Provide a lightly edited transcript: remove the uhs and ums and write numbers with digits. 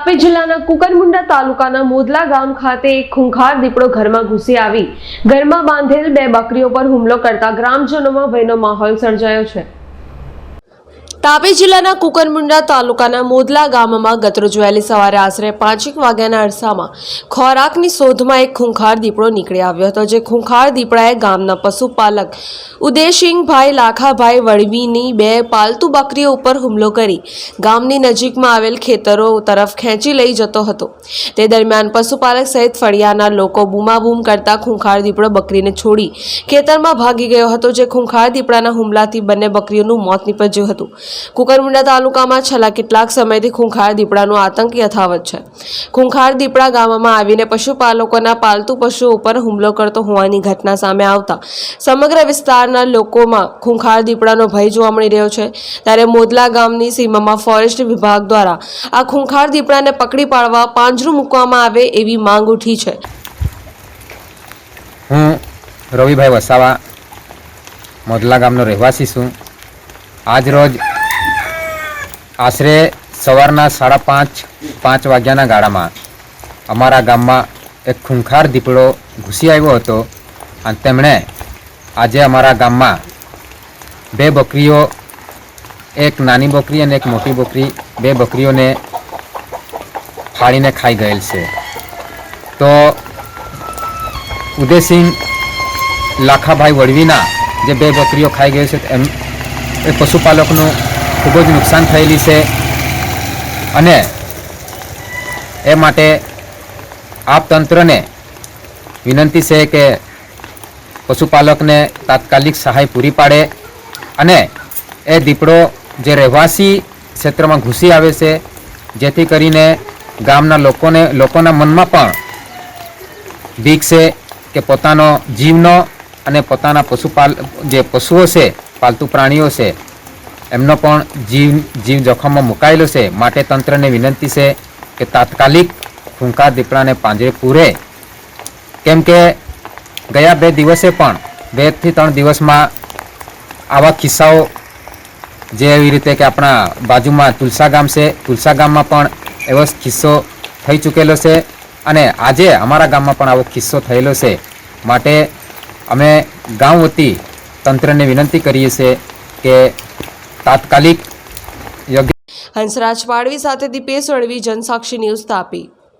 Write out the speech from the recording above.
તાપી જિલ્લાના કુકરમુંડા તાલુકાના મોદલા ગામ ખાતે એક ખૂંખાર દીપડો ઘરમાં ઘૂસી આવી ઘરમાં બાંધેલ 2 બકરીઓ પર હુમલો કરતા ગ્રામજનોમાં ભયનો માહોલ સર્જાયો છે। તાપી જિલ્લાના કુકરમુંડા તાલુકાના મોદલા ગામમાં ગતરોજ વહેલી સવારે આશરે 5 વાગ્યાના અરસામાં ખોરાકની શોધમાં એક ખૂંખાર દીપડો નીકળી આવ્યો હતો, જે ખૂંખાર દીપડાએ ગામના પશુપાલક ઉદયસિંહભાઈ લાખાભાઈ વળવીની 2 પાલતુ બકરીઓ ઉપર હુમલો કરી ગામની નજીકમાં આવેલ ખેતરો તરફ ખેંચી લઈ જતો હતો। તે દરમિયાન પશુપાલક સહિત ફળિયાના લોકો બૂમાબૂમ કરતા ખૂંખાર દીપડો બકરીને છોડી ખેતરમાં ભાગી ગયો હતો, જે ખૂંખાર દીપડાના હુમલાથી બંને બકરીઓનું મોત નીપજ્યું હતું। કુકરમુંડા તાલુકામાં છેલ્લા કેટલાક સમયથી ખૂંખાર દીપડાનો આતંક યથાવત છે। ખૂંખાર દીપડા ગામમાં આવીને પશુપાલકોના પાલતુ પશુઓ ઉપર હુમલો કરતો હોવાની ઘટના સામે આવતા સમગ્ર વિસ્તારના લોકોમાં ખૂંખાર દીપડાનો ભય જોવા મળી રહ્યો છે। ત્યારે મોદલા ગામની સીમામાં ફોરેસ્ટ વિભાગ દ્વારા આ ખૂંખાર દીપડાને પકડી પાડવા પાંજરું મૂકવામાં આવે એવી માંગ ઉઠી છે। હું રવિભાઈ વસાવા મોદલા ગામનો રહેવાસી છું। આજ રોજ આશરે સવારના 5:30 વાગ્યાના ગાળામાં અમારા ગામમાં એક ખૂંખાર દીપડો ઘૂસી આવ્યો હતો અને તેમણે આજે અમારા ગામમાં 2 બકરીઓ, એક નાની બકરી અને એક મોટી બકરી, 2 બકરીઓને ફાડીને ખાઈ ગયેલ છે। તો ઉદયસિંહ લાખાભાઈ વળવીના જે 2 બકરીઓ ખાઈ ગઈ છે એમ એ પશુપાલકનું ખૂબ જ નુકસાન થયેલી છે અને એ માટે આપ તંત્રને વિનંતી છે કે પશુપાલકને તાત્કાલિક સહાય પૂરી પાડે અને એ દીપડો જે રહેવાસી ક્ષેત્રમાં ઘૂસી આવે છે, જેથી કરીને ગામના લોકોના મનમાં પણ બીક છે કે પોતાનો જીવનો અને પોતાના જે પશુઓ છે, પાલતુ પ્રાણીઓ છે, એમનો પણ જીવ જોખમમાં મુકાયેલો છે। માટે તંત્રને વિનંતી છે કે તાત્કાલિક ખૂંખાર દીપડાને પાંજરે પૂરે, કેમ કે ગયા 2 દિવસે પણ 2 થી 3 દિવસમાં આવા કિસ્સાઓ જે એવી રીતે કે આપણા બાજુમાં તુલસા ગામ છે, તુલસા ગામમાં પણ એવો કિસ્સો થઈ ચૂકેલો છે અને આજે અમારા ગામમાં પણ આવો કિસ્સો થયેલો છે। માટે અમે ગામ વતી તંત્રને વિનંતી કરીએ છીએ કે તાત્કાલિક યોગ્ય। હંસરાજ પાડવી સાથે દીપેશ વળવી, જનસાક્ષી ન્યૂઝ, તાપી।